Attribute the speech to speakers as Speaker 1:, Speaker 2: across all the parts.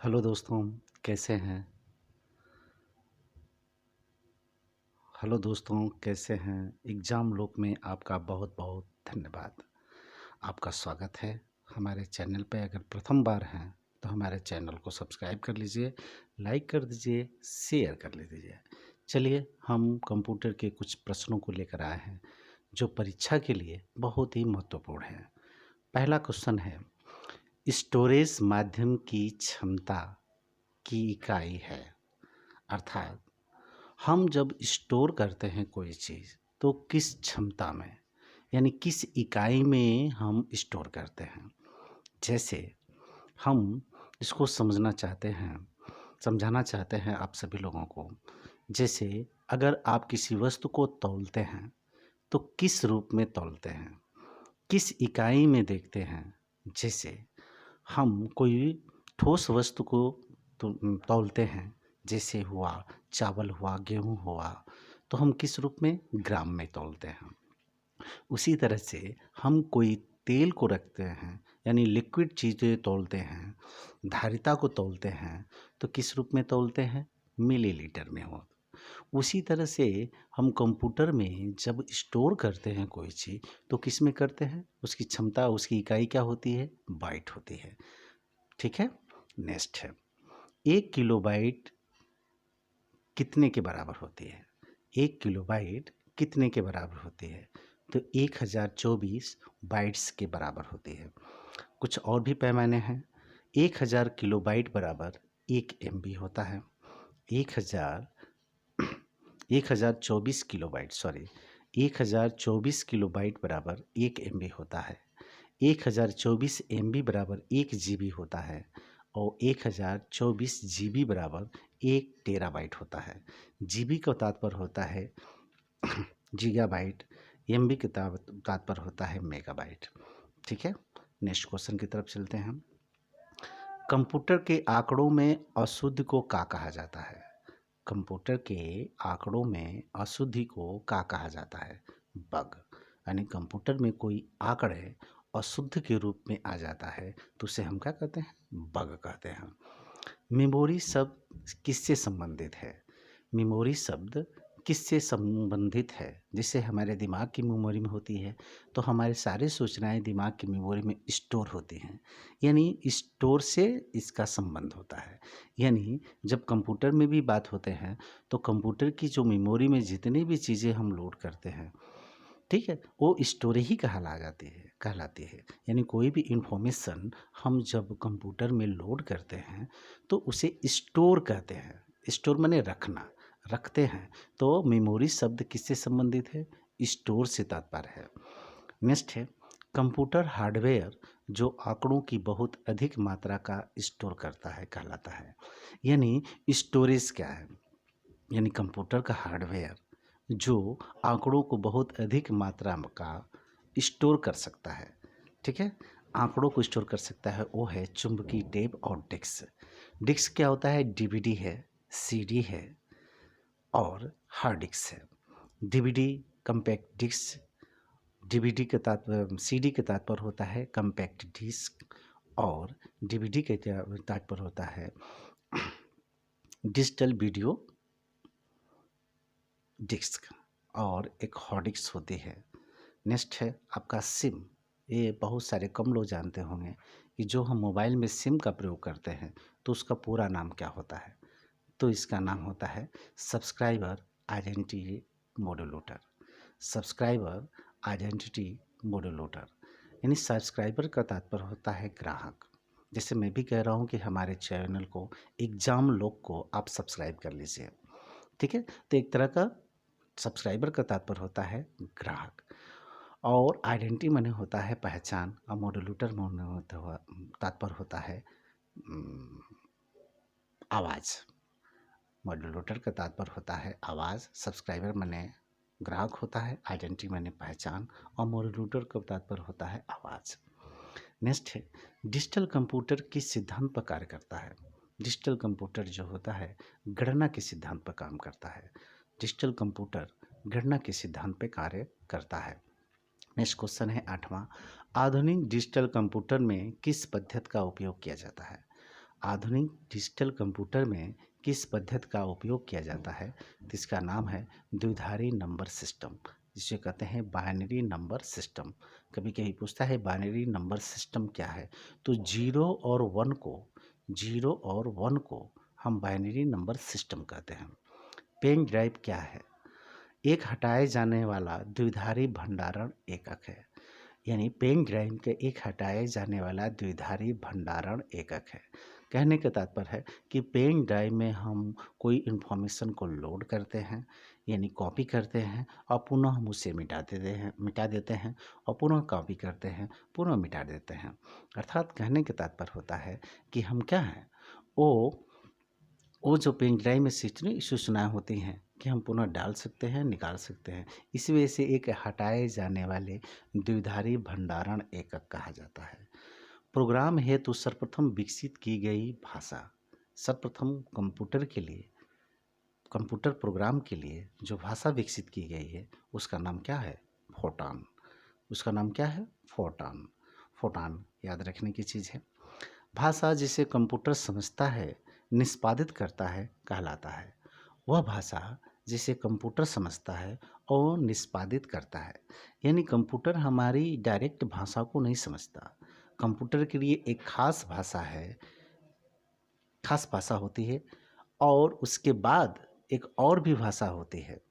Speaker 1: Hello दोस्तों, कैसे हैं? हेलो दोस्तों, कैसे हैं? एग्ज़ाम लोक में आपका बहुत-बहुत धन्यवाद। आपका स्वागत है हमारे चैनल पे। अगर प्रथम बार हैं, तो हमारे चैनल को सब्सक्राइब कर लीजिए, लाइक कर दीजिए, शेयर कर लीजिए। चलिए, हम कंप्यूटर के कुछ प्रश्नों को लेकर आए हैं, जो परीक्षा के लिए बहुत ही महत्वपूर्ण हैं। पहला क्वेश्चन है, स्टोरेज माध्यम की क्षमता की इकाई है, अर्थात हम जब स्टोर करते हैं कोई चीज़ तो किस क्षमता में यानी किस इकाई में हम स्टोर करते हैं। जैसे हम इसको समझाना चाहते हैं आप सभी लोगों को। जैसे अगर आप किसी वस्तु को तौलते हैं तो किस रूप में तौलते हैं, किस इकाई में देखते हैं। जैसे हम कोई ठोस वस्तु को तौलते हैं, जैसे हुआ चावल हुआ, गेहूँ हुआ, तो हम किस रूप में? ग्राम में तौलते हैं। उसी तरह से हम कोई तेल को रखते हैं, यानी लिक्विड चीज़ें तौलते हैं, धारिता को तौलते हैं, तो किस रूप में तौलते हैं? मिलीलीटर में हो। उसी तरह से हम कंप्यूटर में जब स्टोर करते हैं कोई चीज़, तो किस में करते हैं? उसकी क्षमता, उसकी इकाई क्या होती है? बाइट होती है। ठीक है? नेक्स्ट है, 1 किलोबाइट कितने के बराबर होती है? 1 किलोबाइट कितने के बराबर होती है? तो 1024 बाइट्स के बराबर होती है। कुछ और भी पैमाने हैं। 1000 किलोबाइट बराबर 1 एमबी होता है। 1000 1024 किलोबाइट 1024 किलोबाइट बराबर 1 एमबी होता है। 1024 एमबी बराबर 1 जीबी होता है और 1024 जीबी बराबर 1 टेराबाइट होता है। जीबी का तात्पर्य होता है गीगाबाइट, एमबी का तात्पर्य होता है मेगाबाइट। ठीक है, नेक्स्ट क्वेश्चन की तरफ चलते हैं हम। कंप्यूटर के आंकड़ों में अशुद्धि को क्या कहा जाता है? कंप्यूटर के आंकड़ों में अशुद्धि को क्या कहा जाता है? बग। यानी कंप्यूटर में कोई आंकड़े अशुद्ध के रूप में आ जाता है तो उसे हम क्या कहते हैं? बग कहते हैं। मेमोरी शब्द किससे संबंधित है? मेमोरी शब्द किससे संबंधित है? जैसे हमारे दिमाग की मेमोरी में होती है, तो हमारे सारे सूचनाएं दिमाग की मेमोरी में स्टोर होती हैं, यानी स्टोर से इसका संबंध होता है। यानी जब कंप्यूटर में भी बात होते हैं, तो कंप्यूटर की जो मेमोरी में जितनी भी चीज़ें हम लोड करते हैं, ठीक है, वो स्टोर ही कहलाती है। यानी कोई भी इंफॉर्मेशन हम जब कंप्यूटर में लोड करते हैं तो उसे स्टोर कहते हैं। स्टोर माने रखना, रखते हैं। तो मेमोरी शब्द किससे संबंधित है? स्टोर से तात्पर्य है। नेक्स्ट है, कंप्यूटर हार्डवेयर जो आंकड़ों की बहुत अधिक मात्रा का स्टोर करता है कहलाता है। यानी स्टोरेज क्या है? यानी कंप्यूटर का हार्डवेयर जो आंकड़ों को बहुत अधिक मात्रा का स्टोर कर सकता है। ठीक है, आंकड़ों को स्टोर कर सकता है, वो है चुंबकीय टेप और डिस्क। डिस्क क्या होता है? डीवीडी है, सीडी है और हार्ड डिस्क है। डीवीडी कम्पैक्ट डिस्क, डीवीडी के तात्पर्य, सीडी के तात्पर्य होता है कम्पैक्ट डिस्क और डीवीडी के तात्पर्य होता है डिजिटल वीडियो डिस्क और एक हार्ड डिस्क होती है। नेक्स्ट है आपका सिम। ये बहुत सारे कम लोग जानते होंगे कि जो हम मोबाइल में सिम का प्रयोग करते हैं तो उसका पूरा नाम क्या होता है? तो इसका नाम होता है subscriber identity modulator. Subscriber identity modulator, यानी सब्सक्राइबर का तात्पर्य होता है ग्राहक। जैसे मैं भी कह रहा हूँ कि हमारे चैनल को, एग्जाम लोग को आप सब्सक्राइब कर लीजिए। ठीक है, तो एक तरह का सब्सक्राइबर का तात्पर्य होता है ग्राहक और आइडेंटिटी माने होता है पहचान और मॉड्यूलेटर माने होता हुआ तात्पर्य होता है आवाज़। मॉड्यूलेटर का तात्पर्य होता है आवाज़, सब्सक्राइबर माने ग्राहक होता है, आइडेंटिटी माने पहचान और मॉड्यूलेटर का तात्पर्य होता है आवाज़। नेक्स्ट है, डिजिटल कंप्यूटर किस सिद्धांत पर कार्य करता है? डिजिटल कंप्यूटर जो होता है गणना के सिद्धांत पर काम करता है। डिजिटल कंप्यूटर गणना के सिद्धांत पर कार्य करता है। नेक्स्ट क्वेश्चन है 8वां, आधुनिक डिजिटल कंप्यूटर में किस पद्धति का उपयोग किया जाता है? आधुनिक डिजिटल कंप्यूटर में किस पद्धति का उपयोग किया जाता है? तो इसका नाम है द्विधारी नंबर सिस्टम, जिसे कहते हैं बाइनरी नंबर सिस्टम। कभी कभी पूछता है बाइनरी नंबर सिस्टम क्या है? तो जीरो और वन को हम बाइनरी नंबर सिस्टम कहते हैं। पेन ड्राइव क्या है? एक हटाए जाने वाला द्विधारी भंडारण एकक है। यानी पेन ड्राइव के एक हटाए जाने वाला द्विधारी भंडारण एकक है। कहने का तात्पर्य है कि पेन ड्राइव में हम कोई इन्फॉर्मेशन को लोड करते हैं, यानी कॉपी करते हैं और पुनः हम उसे मिटा देते हैं और पुनः कॉपी करते हैं, पुनः मिटा देते हैं। अर्थात कहने का तात्पर्य होता है कि हम क्या हैं, वो जो पेन ड्राइव में इतनी सूचनाएं होती हैं कि हम पुनः डाल सकते हैं, निकाल सकते हैं। इस वजह से एक हटाए जाने वाले द्विधारी भंडारण एकक कहा जाता है। प्रोग्राम हेतु सर्वप्रथम विकसित की गई भाषा, सर्वप्रथम कंप्यूटर प्रोग्राम के लिए जो भाषा विकसित की गई है उसका नाम क्या है? फोर्टान। उसका नाम क्या है? फोर्टान। फोर्टान याद रखने की चीज़ है। भाषा जिसे कंप्यूटर समझता है, निष्पादित करता है, कहलाता है। वह भाषा जिसे कंप्यूटर समझता है और निष्पादित करता है। यानी कंप्यूटर हमारी डायरेक्ट भाषा को नहीं समझता। कंप्यूटर के लिए एक खास भाषा होती है और उसके बाद एक और भी भाषा होती है।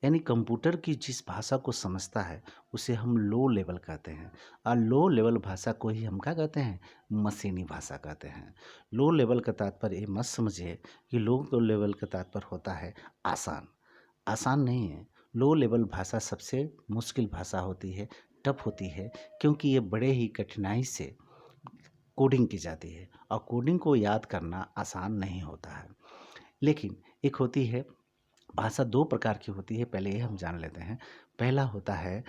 Speaker 1: यानी कंप्यूटर की जिस भाषा को समझता है उसे हम लो लेवल कहते हैं और लो लेवल भाषा को ही हम क्या कहते हैं? मशीनी भाषा कहते हैं। लो लेवल का तात्पर्य ये मत समझिए कि लो लेवल का तात्पर्य होता है आसान। आसान नहीं है। लो लेवल भाषा सबसे मुश्किल भाषा होती है, टफ होती है, क्योंकि ये बड़े ही कठिनाई से कोडिंग की जाती है और कोडिंग को याद करना आसान नहीं होता है। लेकिन एक होती है भाषा, दो प्रकार की होती है, पहले ये हम जान लेते हैं। पहला होता है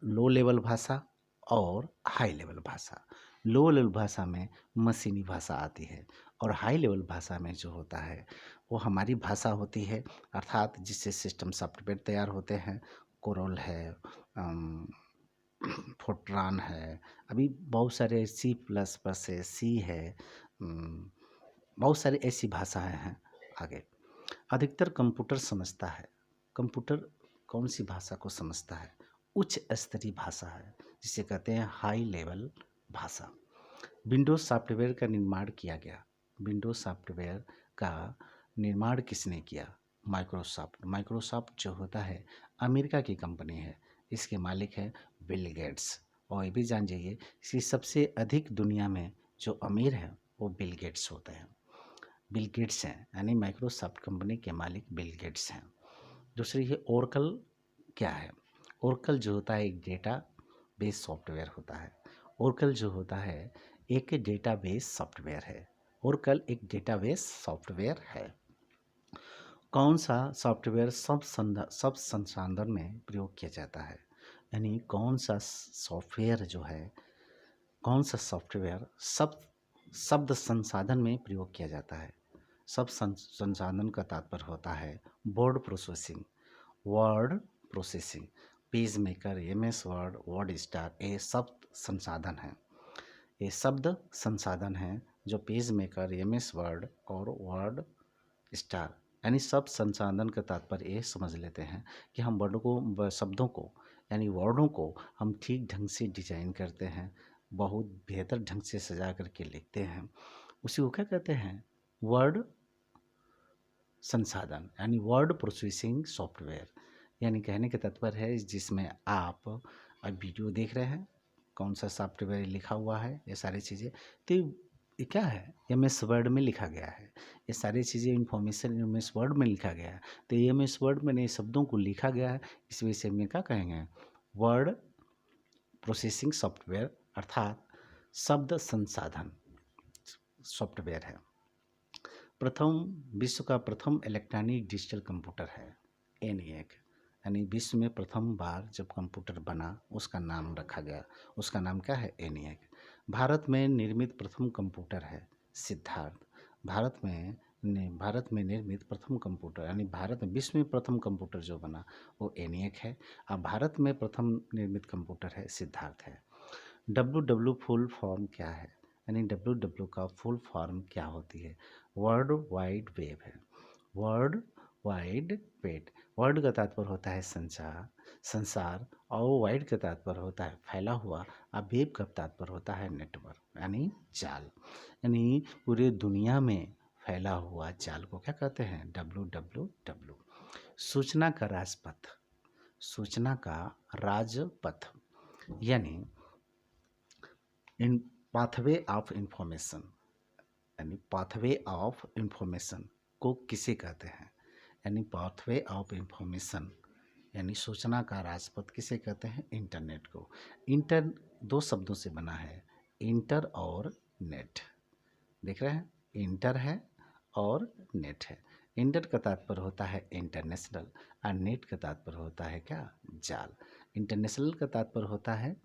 Speaker 1: लो लेवल भाषा और हाई लेवल भाषा। लो लेवल भाषा में मशीनी भाषा आती है और हाई लेवल भाषा में जो होता है वो हमारी भाषा होती है, अर्थात जिससे सिस्टम सॉफ्टवेयर तैयार होते हैं। कोरोल है, फोर्ट्रान है, अभी बहुत सारे सी प्लस प्लस है, सी है, बहुत सारी ऐसी भाषाएं हैं। आगे अधिकतर कंप्यूटर समझता है। कंप्यूटर कौन सी भाषा को समझता है? उच्च स्तरीय भाषा है जिसे कहते हैं हाई लेवल भाषा। विंडोज सॉफ्टवेयर का निर्माण किया गया। विंडोज सॉफ्टवेयर का निर्माण किसने किया? माइक्रोसॉफ्ट। माइक्रोसॉफ्ट जो होता है अमेरिका की कंपनी है, इसके मालिक है बिल गेट्स। और ये भी जान जाइए कि सबसे अधिक दुनिया में जो अमीर हैं वो बिल गेट्स होते हैं। बिल गेट्स हैं, यानी माइक्रोसॉफ्ट कंपनी के मालिक बिल गेट्स हैं। दूसरी है ओरेकल। क्या है? ओरेकल जो होता है एक डेटा बेस सॉफ्टवेयर होता है। ओरेकल जो होता है एक डेटाबेस सॉफ्टवेयर है। ओरेकल एक डेटाबेस सॉफ्टवेयर है। कौन सा सॉफ्टवेयर सब संसाधन में प्रयोग किया जाता है? यानी कौन सा सॉफ्टवेयर जो है, कौन सा सॉफ्टवेयर सब शब्द संसाधन में प्रयोग किया जाता है? सब संसाधन का तात्पर्य होता है word processing, page maker, MS word, word star, ये सब संसाधन हैं। ये शब्द संसाधन हैं जो पेज मेकर, एमएस वर्ड और वर्ड स्टार, यानी सब संसाधन का तात्पर्य ये समझ लेते हैं कि हम शब्दों को यानी वर्डों को हम ठीक ढंग से डिजाइन करते हैं, बहुत बेहतर ढंग से सजा करके लिखते हैं। उसी को क्या कहते हैं? वर्ड संसाधन, यानी वर्ड प्रोसेसिंग सॉफ्टवेयर। यानी कहने का तात्पर्य है जिसमें आप अब वीडियो देख रहे हैं, कौन सा सॉफ्टवेयर लिखा हुआ है, ये सारी चीज़ें तो ये क्या है? एम एस वर्ड में लिखा गया है। ये सारी चीज़ें इन्फॉर्मेशन एम एस वर्ड में लिखा गया है। तो एम एस वर्ड में नए शब्दों को लिखा गया है, इस वजह से हमें क्या कहेंगे? वर्ड प्रोसेसिंग सॉफ्टवेयर, अर्थात शब्द संसाधन सॉफ्टवेयर है। विश्व का प्रथम इलेक्ट्रॉनिक डिजिटल कंप्यूटर है ENIAC। यानी विश्व में प्रथम बार जब कंप्यूटर बना उसका नाम रखा गया, उसका नाम क्या है? ENIAC। भारत में निर्मित प्रथम कंप्यूटर है सिद्धार्थ। भारत में निर्मित प्रथम कंप्यूटर, यानी भारत में विश्व में प्रथम कंप्यूटर जो बना वो ENIAC है और भारत में प्रथम निर्मित कंप्यूटर है सिद्धार्थ है। WW फुल फॉर्म क्या है? यानी डब्ल्यू का फुल फॉर्म क्या होती है? वर्ल्ड वाइड वेब है। वर्ल्ड वाइड वेब, वर्ल्ड का तात्पर्य होता है संचार, संसार, और वाइड का तात्पर्य होता है फैला हुआ, और वेब का तात्पर्य होता है नेटवर्क यानी जाल। यानी पूरे दुनिया में फैला हुआ जाल को क्या कहते हैं? डब्ल्यू। सूचना का राजपथ, सूचना का राजपथ यानी इन पाथवे ऑफ इंफॉर्मेशन, यानी पाथवे ऑफ इंफॉर्मेशन को किसे कहते हैं? यानी पाथवे ऑफ इंफॉर्मेशन यानी सूचना का राजपथ किसे कहते हैं? इंटरनेट को। इंटर दो शब्दों से बना है, इंटर और नेट। देख रहे हैं, इंटर है और नेट है। इंटर का तात्पर्य होता है इंटरनेशनल, और नेट का तात्पर्य होता है क्या? जाल। इंटरनेशनल का तात्पर्य होता है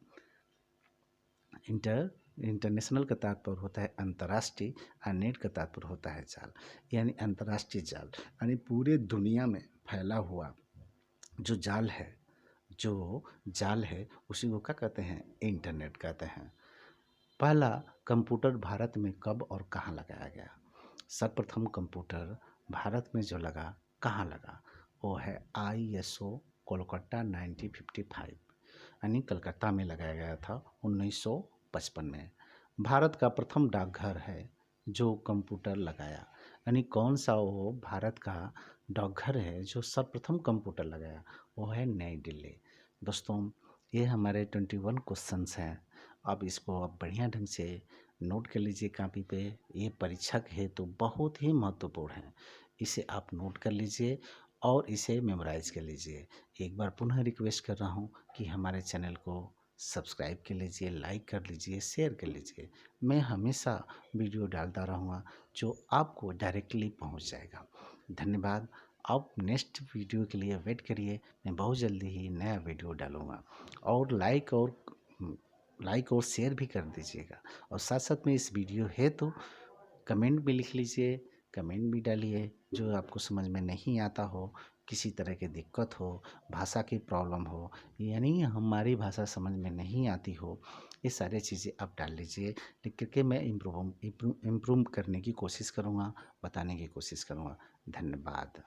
Speaker 1: इंटरनेशनल का तात्पर्य होता है अंतर्राष्ट्रीय, और नेट का तात्पर्य होता है जाल। यानी अंतर्राष्ट्रीय जाल यानी पूरे दुनिया में फैला हुआ जो जाल है, उसी को क्या कहते हैं? इंटरनेट कहते हैं। पहला कंप्यूटर भारत में कब और कहाँ लगाया गया? सर्वप्रथम कंप्यूटर भारत में जो लगा, कहाँ लगा? वो है ISO कोलकाता 1955, यानी कलकत्ता में लगाया गया था 1955 में। भारत का प्रथम डाकघर है जो कंप्यूटर लगाया, यानी कौन सा वो भारत का डाकघर है जो सर्वप्रथम कंप्यूटर लगाया? वो है नई दिल्ली। दोस्तों, ये हमारे 21 क्वेश्चंस हैं। अब इसको आप बढ़िया ढंग से नोट कर लीजिए कापी पे। ये परीक्षा के हेतु बहुत ही महत्वपूर्ण है। इसे आप नोट कर लीजिए और इसे मेमोराइज कर लीजिए। एक बार पुनः रिक्वेस्ट कर रहा हूँ कि हमारे चैनल को सब्सक्राइब कर लीजिए, लाइक कर लीजिए, शेयर कर लीजिए। मैं हमेशा वीडियो डालता रहूँगा जो आपको डायरेक्टली पहुँच जाएगा। धन्यवाद। अब नेक्स्ट वीडियो के लिए वेट करिए, मैं बहुत जल्दी ही नया वीडियो डालूँगा। और लाइक और शेयर भी कर दीजिएगा। और साथ साथ में इस वीडियो है तो कमेंट भी लिख लीजिए, कमेंट भी डालिए। जो आपको समझ में नहीं आता हो, किसी तरह की दिक्कत हो, भाषा की प्रॉब्लम हो, यानी हमारी भाषा समझ में नहीं आती हो, ये सारी चीज़ें आप डाल लीजिए। लिख करके मैं इम्प्रूव करने की कोशिश करूँगा, बताने की कोशिश करूँगा। धन्यवाद।